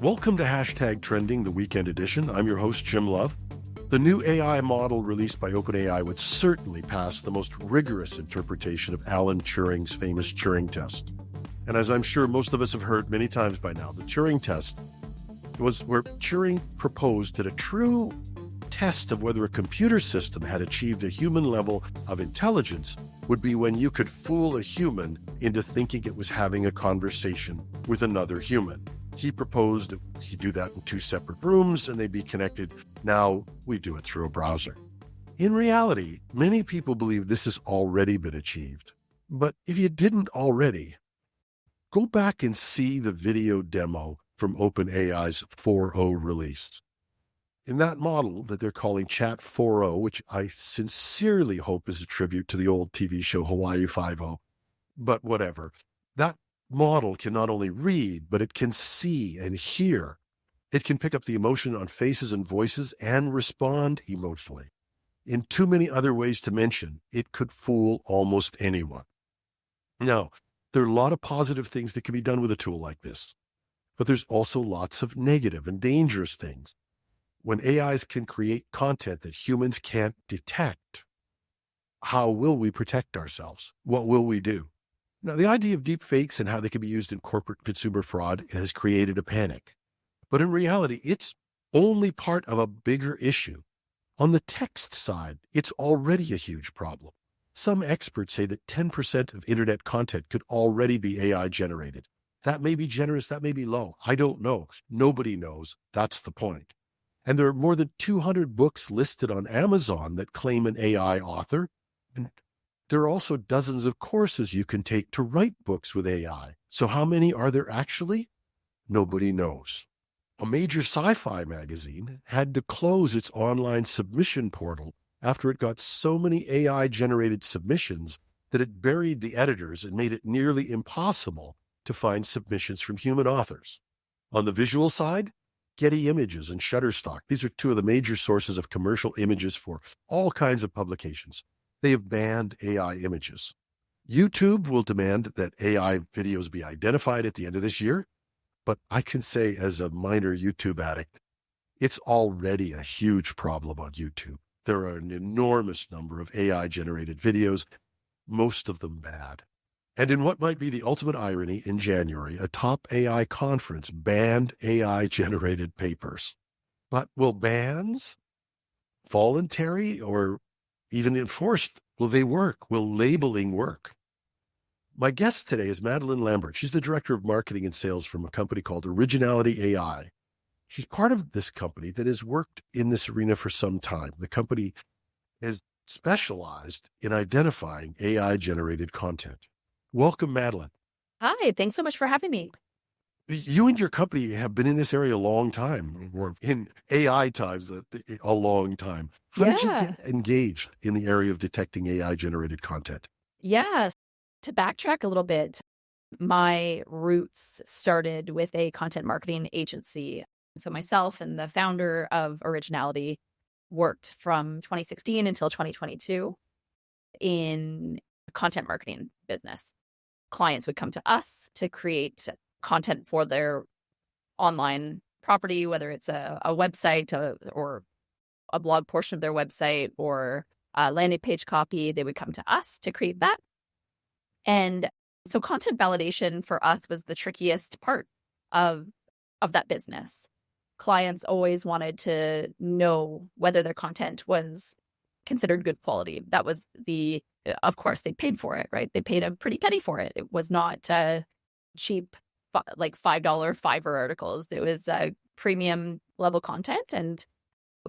Welcome to Hashtag Trending, the weekend edition. I'm your host, Jim Love. The new AI model released by OpenAI would certainly pass the most rigorous interpretation of Alan Turing's famous Turing test. And as I'm sure most of us have heard many times by now, the Turing test was where Turing proposed that a true test of whether a computer system had achieved a human level of intelligence would be when you could fool a human into thinking it was having a conversation with another human. He proposed that you do that in two separate rooms and they'd be connected. Now we do it through a browser. In reality, many people believe this has already been achieved. But if you didn't already, go back and see the video demo from OpenAI's 4.0 release. In that model that they're calling Chat 4.0, which I sincerely hope is a tribute to the old TV show Hawaii 5.0, but whatever, that model can not only read, but it can see and hear. It can pick up the emotion on faces and voices and respond emotionally. In too many other ways to mention, it could fool almost anyone. Now, there are a lot of positive things that can be done with a tool like this, but there's also lots of negative and dangerous things. When AIs can create content that humans can't detect, how will we protect ourselves? What will we do? Now, the idea of deep fakes and how they can be used in corporate consumer fraud has created a panic. But in reality, it's only part of a bigger issue. On the text side, it's already a huge problem. Some experts say that 10% of internet content could already be AI generated. That may be generous, that may be low. I don't know. Nobody knows. That's the point. And there are more than 200 books listed on Amazon that claim an AI author. And there are also dozens of courses you can take to write books with AI. So how many are there actually? Nobody knows. A major sci-fi magazine had to close its online submission portal after it got so many AI-generated submissions that it buried the editors and made it nearly impossible to find submissions from human authors. On the visual side, Getty Images and Shutterstock, these are two of the major sources of commercial images for all kinds of publications. They have banned AI images. YouTube will demand that AI videos be identified at the end of this year, but I can say as a minor YouTube addict, it's already a huge problem on YouTube. There are an enormous number of AI-generated videos, most of them bad. And in what might be the ultimate irony, in January, a top AI conference banned AI-generated papers. But will bans, voluntary or even enforced, will they work? Will labeling work? My guest today is Madeleine Lambert. She's the director of marketing and sales from a company called Originality.ai. She's part of this company that has worked in this arena for some time. The company has specialized in identifying AI-generated content. Welcome, Madeleine. Hi, thanks so much for having me. You and your company have been in this area a long time, or in AI times, a long time. How did you get engaged in the area of detecting AI-generated content? Yeah, to backtrack a little bit, my roots started with a content marketing agency. So myself and the founder of Originality worked from 2016 until 2022 in content marketing business. Clients would come to us to create content for their online property, whether it's a website or a blog portion of their website or a landing page copy. They would come to us to create that. And so content validation for us was the trickiest part of that business. Clients always wanted to know whether their content was considered good quality. That was of course, they paid for it, right? They paid a pretty penny for it. It was not cheap, like $5 Fiverr articles. It was premium level content, and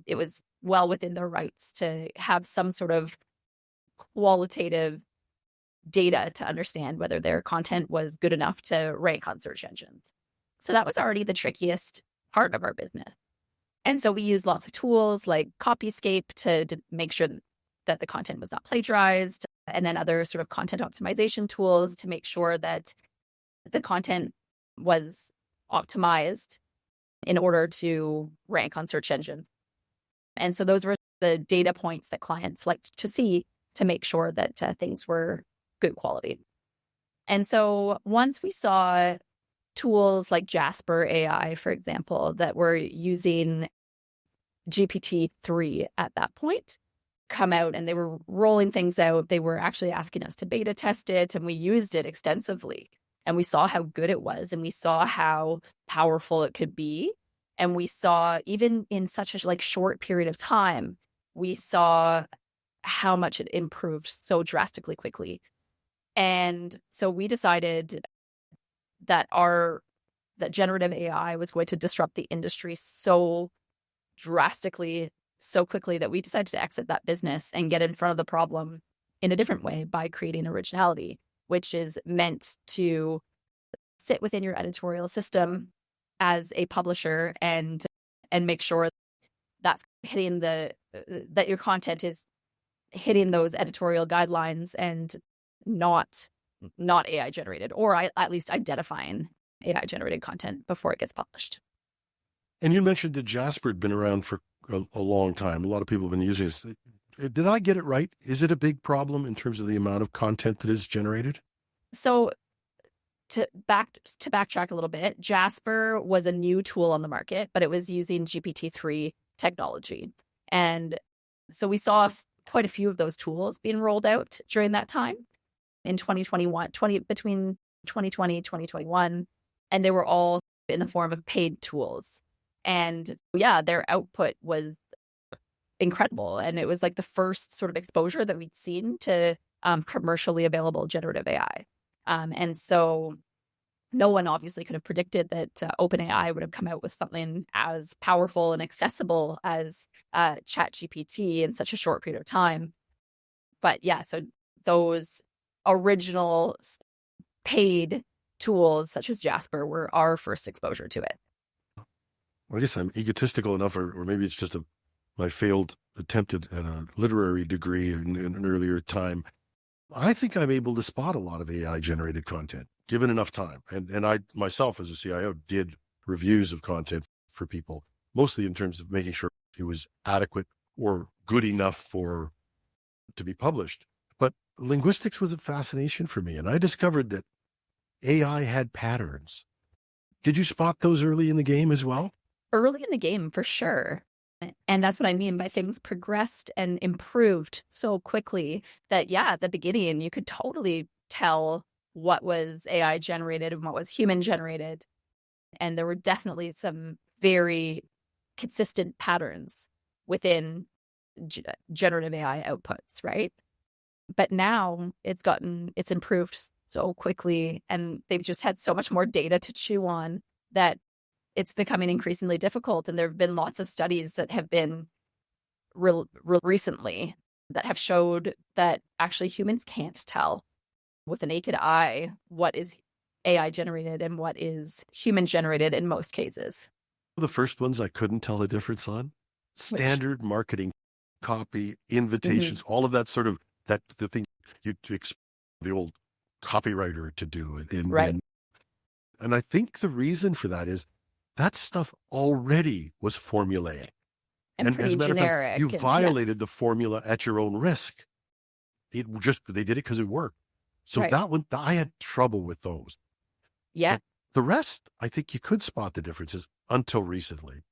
it was well within their rights to have some sort of qualitative data to understand whether their content was good enough to rank on search engines. So that was already the trickiest part of our business. And so we used lots of tools like Copyscape to make sure that the content was not plagiarized, and then other sort of content optimization tools to make sure that the content was optimized in order to rank on search engines. And so those were the data points that clients liked to see to make sure that things were good quality. And so once we saw tools like Jasper AI, for example, that were using GPT-3 at that point come out, and they were rolling things out. They were actually asking us to beta test it, and we used it extensively. And we saw how good it was, and we saw how powerful it could be. And we saw, even in such a short period of time, we saw how much it improved so drastically quickly. And so we decided that generative AI was going to disrupt the industry so drastically, so quickly, that we decided to exit that business and get in front of the problem in a different way by creating Originality, which is meant to sit within your editorial system as a publisher and make sure that's hitting that your content is hitting those editorial guidelines and not AI generated, or at least identifying AI generated content before it gets published. And you mentioned that Jasper had been around for a long time. A lot of people have been using this. Did I get it right? Is it a big problem in terms of the amount of content that is generated? So to backtrack a little bit, Jasper was a new tool on the market, but it was using GPT-3 technology. And so we saw quite a few of those tools being rolled out during that time in 2021, between 2020 and 2021. And they were all in the form of paid tools. And yeah, their output was incredible. And it was like the first sort of exposure that we'd seen to commercially available generative AI. And so no one obviously could have predicted that OpenAI would have come out with something as powerful and accessible as ChatGPT in such a short period of time. But yeah, so those original paid tools such as Jasper were our first exposure to it. Well, I guess I'm egotistical enough, or maybe it's just my failed attempt at a literary degree in an earlier time. I think I'm able to spot a lot of AI-generated content, given enough time. And I, myself, as a CIO, did reviews of content for people, mostly in terms of making sure it was adequate or good enough to be published. But linguistics was a fascination for me, and I discovered that AI had patterns. Did you spot those early in the game as well? Early in the game, for sure. And that's what I mean by things progressed and improved so quickly that, yeah, at the beginning, you could totally tell what was AI generated and what was human generated. And there were definitely some very consistent patterns within generative AI outputs, right? But now it's improved so quickly, and they've just had so much more data to chew on that it's becoming increasingly difficult. And there have been lots of studies that have been real recently that have showed that actually humans can't tell with the naked eye what is AI generated and what is human generated in most cases. The first ones I couldn't tell the difference on. Standard marketing, copy, invitations, all of that sort of, the thing you expect the old copywriter to do. Right. And I think the reason for that is that stuff already was formulaic. And pretty as a matter generic. Of fact, you violated the formula at your own risk. They did it because it worked. So that one, I had trouble with those. Yeah. But the rest, I think you could spot the differences until recently.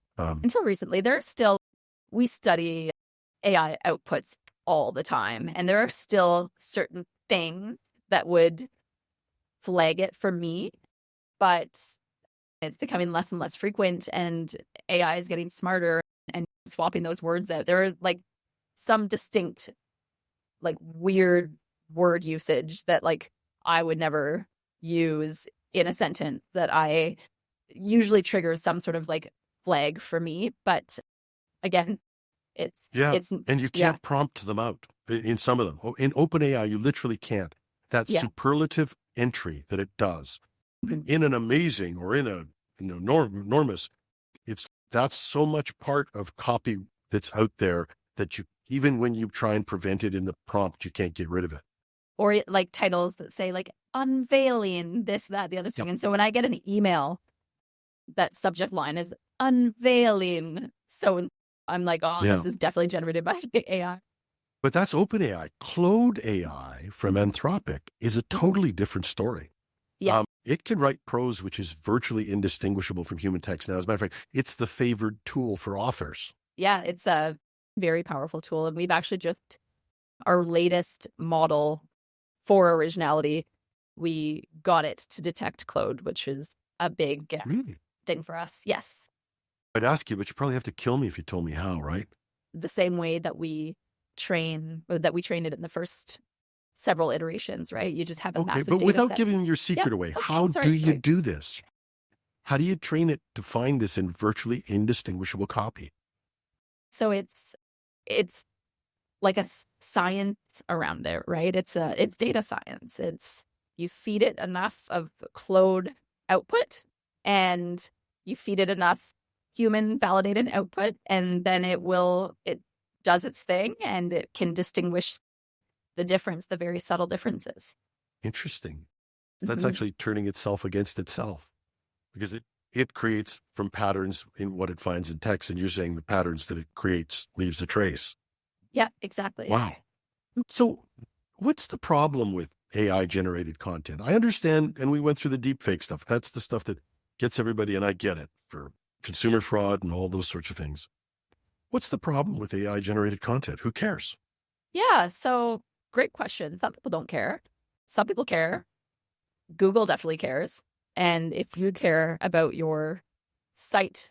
We study AI outputs all the time, and there are still certain things that would flag it for me, but it's becoming less and less frequent, and AI is getting smarter and swapping those words out. There are some distinct, weird word usage that I would never use in a sentence that I usually triggers some sort of flag for me. But again, and you can't prompt them out in some of them. In OpenAI, you literally can't. That superlative entry that it does in an amazing or in a enormous, that's so much part of copy that's out there that even when you try and prevent it in the prompt, you can't get rid of it. Or titles that say unveiling this, that, the other thing. And so when I get an email, that subject line is unveiling. So I'm this is definitely generated by AI. But that's OpenAI. Claude AI from Anthropic is a totally different story. Yeah. it can write prose, which is virtually indistinguishable from human text. Now, as a matter of fact, it's the favored tool for authors. Yeah, it's a very powerful tool. And we've actually just, our latest model for Originality, we got it to detect Claude, which is a big Really? thing for us. Yes. I'd ask you, but you probably have to kill me if you told me how, right? The same way that we trained it in the first several iterations, right? You just have a Okay, massive but data without set. giving your secret Yep. away, Okay, how do you sorry. do this? How do you train it to find this in virtually indistinguishable copy? So it's like a science around it, right? It's data science. It's, you feed it enough of Claude output and you feed it enough human validated output, and then it does its thing and it can distinguish the very subtle differences. Interesting. That's Mhm. actually turning itself against itself, because it creates from patterns in what it finds in text, and you're saying the patterns that it creates leaves a trace. Yeah, exactly. Wow. So what's the problem with AI generated content? I understand, and we went through the deep fake stuff. That's the stuff that gets everybody, and I get it, for consumer fraud and all those sorts of things. What's the problem with AI generated content? Who cares? Yeah, so great question. Some people don't care. Some people care. Google definitely cares. And if you care about your site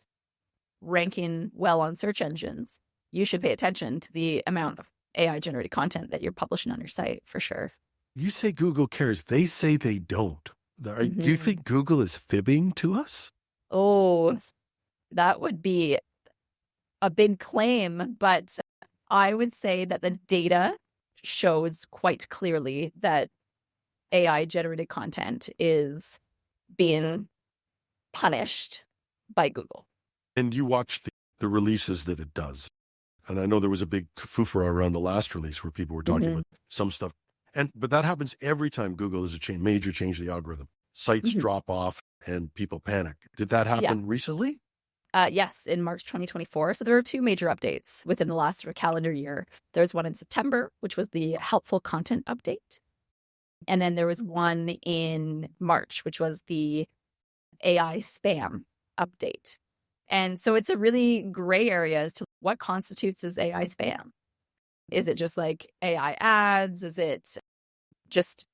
ranking well on search engines, you should pay attention to the amount of AI generated content that you're publishing on your site, for sure. You say Google cares. They say they don't. Do you think Google is fibbing to us? Oh, that would be a big claim, but I would say that the data shows quite clearly that AI generated content is being punished by Google. And you watch the releases that it does. And I know there was a big fufura around the last release where people were talking about some stuff. But that happens every time Google is a major change to the algorithm. Sites drop off and people panic. Did that happen recently? Yes, in March 2024. So there were two major updates within the last calendar year. There's one in September, which was the helpful content update. And then there was one in March, which was the AI spam update. And so it's a really gray area as to what constitutes as AI spam. Is it just like AI ads? Is it just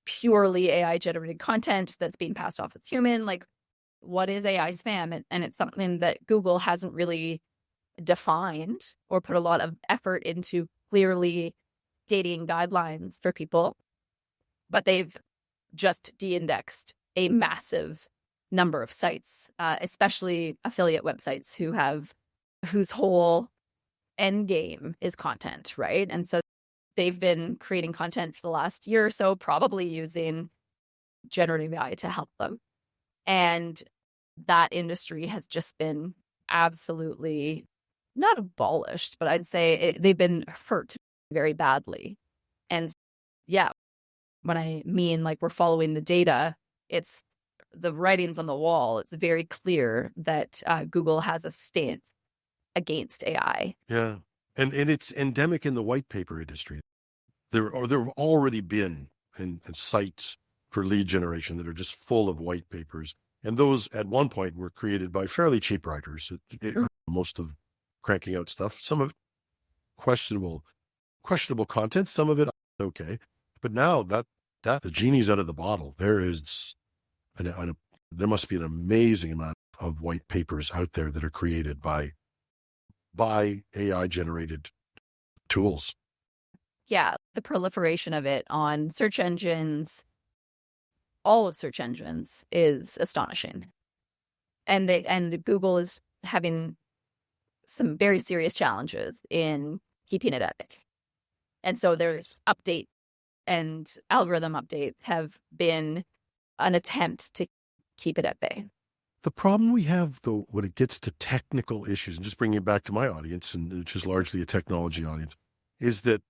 purely AI generated content that's being passed off as human? Like, what is AI spam? And it's something that Google hasn't really defined or put a lot of effort into clearly stating guidelines for people. But they've just de-indexed a massive number of sites, especially affiliate websites whose whole end game is content, right? And so they've been creating content for the last year or so, probably using generative AI to help them. And that industry has just been absolutely not abolished, but I'd say they've been hurt very badly. And yeah, when I mean like we're following the data, it's the writings on the wall. It's very clear that Google has a stance against AI. Yeah. And it's endemic in the white paper industry. There have already been sites for lead generation that are just full of white papers. And those at one point were created by fairly cheap writers. Most of cranking out stuff, some of it questionable content, some of it okay. But now that the genie's out of the bottle, there must be an amazing amount of white papers out there that are created by AI generated tools. Yeah, the proliferation of it on search engines, all of search engines, is astonishing. And Google is having some very serious challenges in keeping it at bay. And so there's update and algorithm update have been an attempt to keep it at bay. The problem we have, though, when it gets to technical issues, and just bringing it back to my audience, and which is largely a technology audience, is that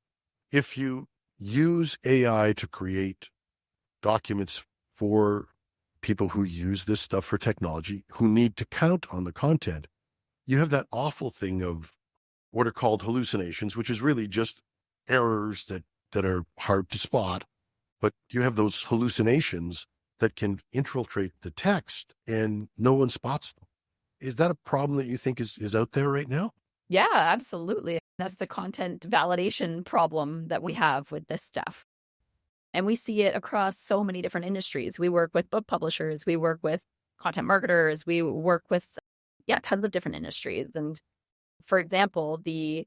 if you use AI to create documents for people who use this stuff for technology, who need to count on the content, you have that awful thing of what are called hallucinations, which is really just errors that are hard to spot. But you have those hallucinations that can infiltrate the text and no one spots them. Is that a problem that you think is out there right now? Yeah, absolutely. That's the content validation problem that we have with this stuff. And we see it across so many different industries. We work with book publishers, we work with content marketers, we work with, tons of different industries. And for example, the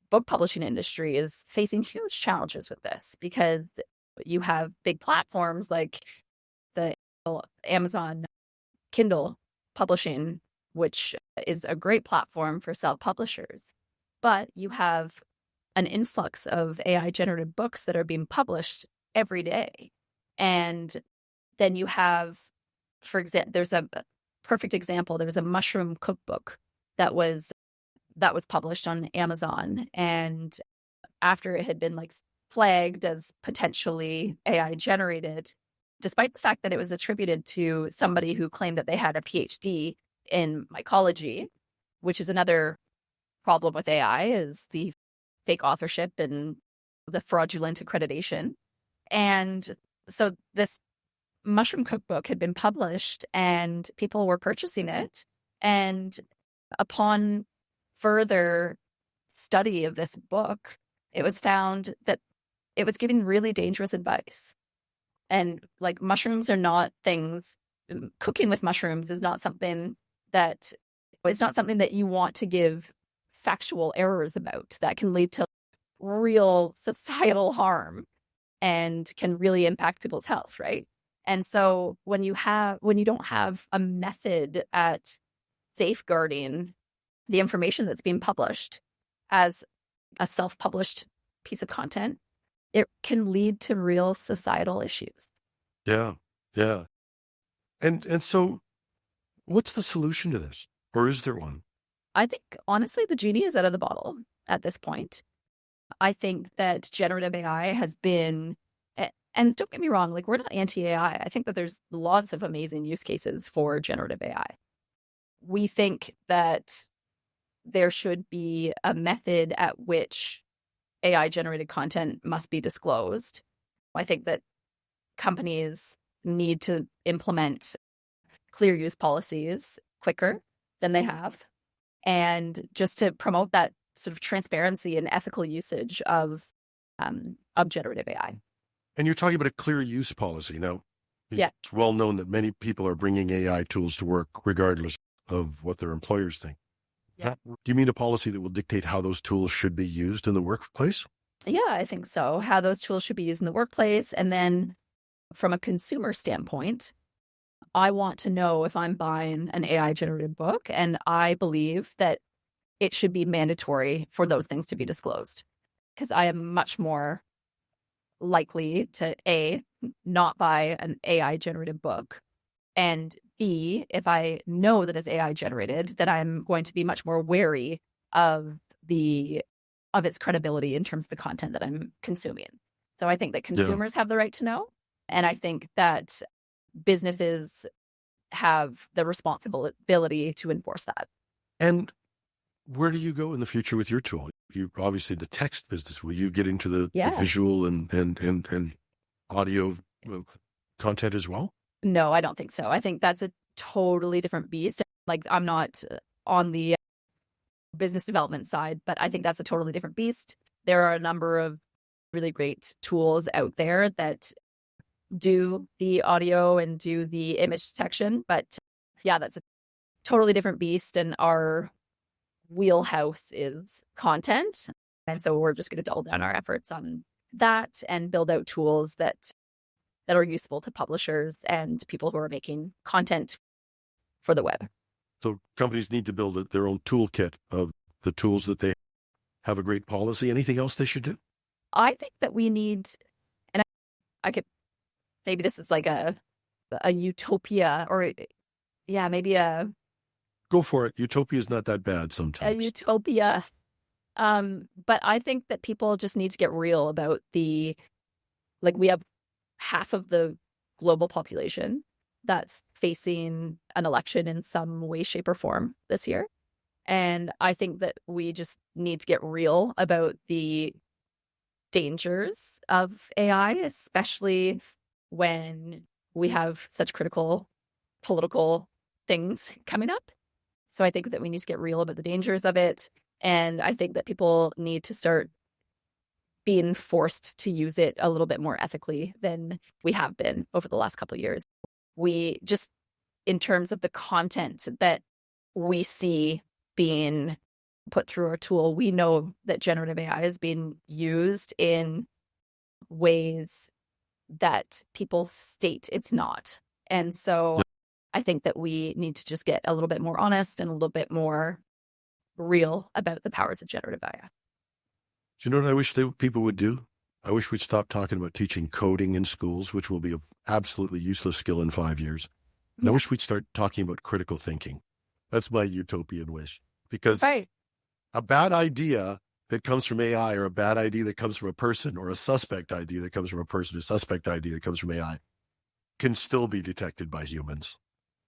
book publishing industry is facing huge challenges with this because you have big platforms like the Amazon Kindle publishing, which is a great platform for self-publishers. But you have an influx of AI generated books that are being published every day. And then you have, for example, there's a perfect example. There was a mushroom cookbook that was published on Amazon. And after it had been flagged as potentially AI generated, despite the fact that it was attributed to somebody who claimed that they had a PhD in mycology, which is another problem with AI, is the fake authorship and the fraudulent accreditation. And so this mushroom cookbook had been published and people were purchasing it. And upon further study of this book, it was found that it was giving really dangerous advice. And mushrooms are not things, cooking with mushrooms is not something that, it's not something that you want to give factual errors about that can lead to real societal harm and can really impact people's health, right? And so when you don't have a method at safeguarding the information that's being published as a self-published piece of content, it can lead to real societal issues. Yeah, yeah. And so what's the solution to this? Or is there one? I think, honestly, the genie is out of the bottle at this point. I think that generative AI has been, and don't get me wrong, we're not anti-AI. I think that there's lots of amazing use cases for generative AI. We think that there should be a method at which AI-generated content must be disclosed. I think that companies need to implement clear use policies quicker than they have, and just to promote that sort of transparency and ethical usage of generative AI. And you're talking about a clear use policy. Now, Yeah. it's well known that many people are bringing AI tools to work regardless of what their employers think. Yeah. Do you mean a policy that will dictate how those tools should be used in the workplace? Yeah, I think so. How those tools should be used in the workplace. And then from a consumer standpoint, I want to know if I'm buying an AI generated book, and I believe that it should be mandatory for those things to be disclosed, because I am much more likely to A, not buy an AI generated book, and B, if I know that it's AI generated, then I'm going to be much more wary of its credibility in terms of the content that I'm consuming. So I think that consumers have the right to know, and I think that businesses have the responsibility to enforce that. And where do you go in the future with your tool? You obviously the text business. Will you get into the visual and audio content as well? No, I don't think so. I think that's a totally different beast. I'm not on the business development side, but I think that's a totally different beast. There are a number of really great tools out there that do the audio and do the image detection. But yeah, that's a totally different beast. And our wheelhouse is content. And so we're just going to double down our efforts on that and build out tools that are useful to publishers and people who are making content for the web. So companies need to build their own toolkit of the tools that they have a great policy. Anything else they should do? I think that we need, and I could, maybe this is like a utopia, or maybe a... Go for it. Utopia is not that bad sometimes. A utopia. But I think that people just need to get real about we have half of the global population that's facing an election in some way, shape, or form this year. And I think that we just need to get real about the dangers of AI, especially when we have such critical political things coming up. So I think that we need to get real about the dangers of it. And I think that people need to start being forced to use it a little bit more ethically than we have been over the last couple of years. We just, in terms of the content that we see being put through our tool, we know that generative AI is being used in ways that people state it's not. And so I think that we need to just get a little bit more honest and a little bit more real about the powers of generative AI. Do you know what I wish people would do? I wish we'd stop talking about teaching coding in schools, which will be an absolutely useless skill in 5 years. And I wish we'd start talking about critical thinking. That's my utopian wish. Because a bad idea that comes from AI, or a bad idea that comes from a person, or a suspect idea that comes from a person, a suspect idea that comes from AI, can still be detected by humans.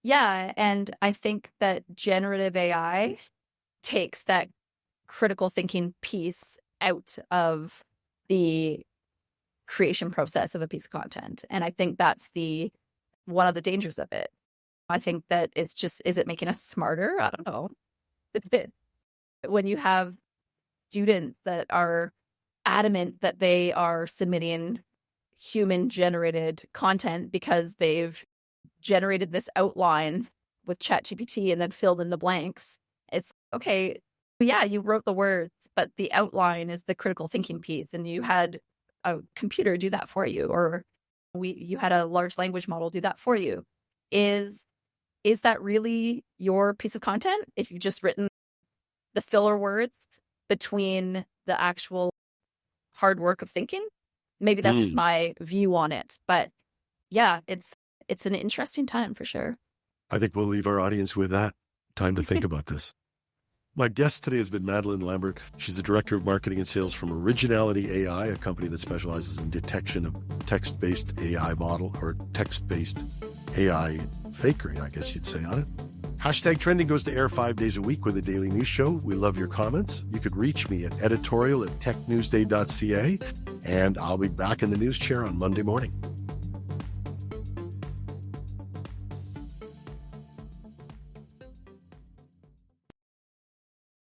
Yeah. And I think that generative AI takes that critical thinking piece out of the creation process of a piece of content. And I think that's one of the dangers of it. I think that it's just, is it making us smarter? I don't know. When you have students that are adamant that they are submitting human generated content because they've generated this outline with ChatGPT and then filled in the blanks, it's okay. Yeah, you wrote the words, but the outline is the critical thinking piece, and you had a computer do that for you, or you had a large language model do that for you. Is that really your piece of content if you've just written the filler words between the actual hard work of thinking? Maybe that's just my view on it, but yeah, it's an interesting time for sure. I think we'll leave our audience with that. Time to think about this. My guest today has been Madeleine Lambert. She's the Director of Marketing and Sales from Originality.ai, a company that specializes in detection of text-based AI model, or text-based AI fakery, I guess you'd say, on it. Hashtag Trending goes to air 5 days a week with a daily news show. We love your comments. You could reach me at editorial@technewsday.ca, and I'll be back in the news chair on Monday morning.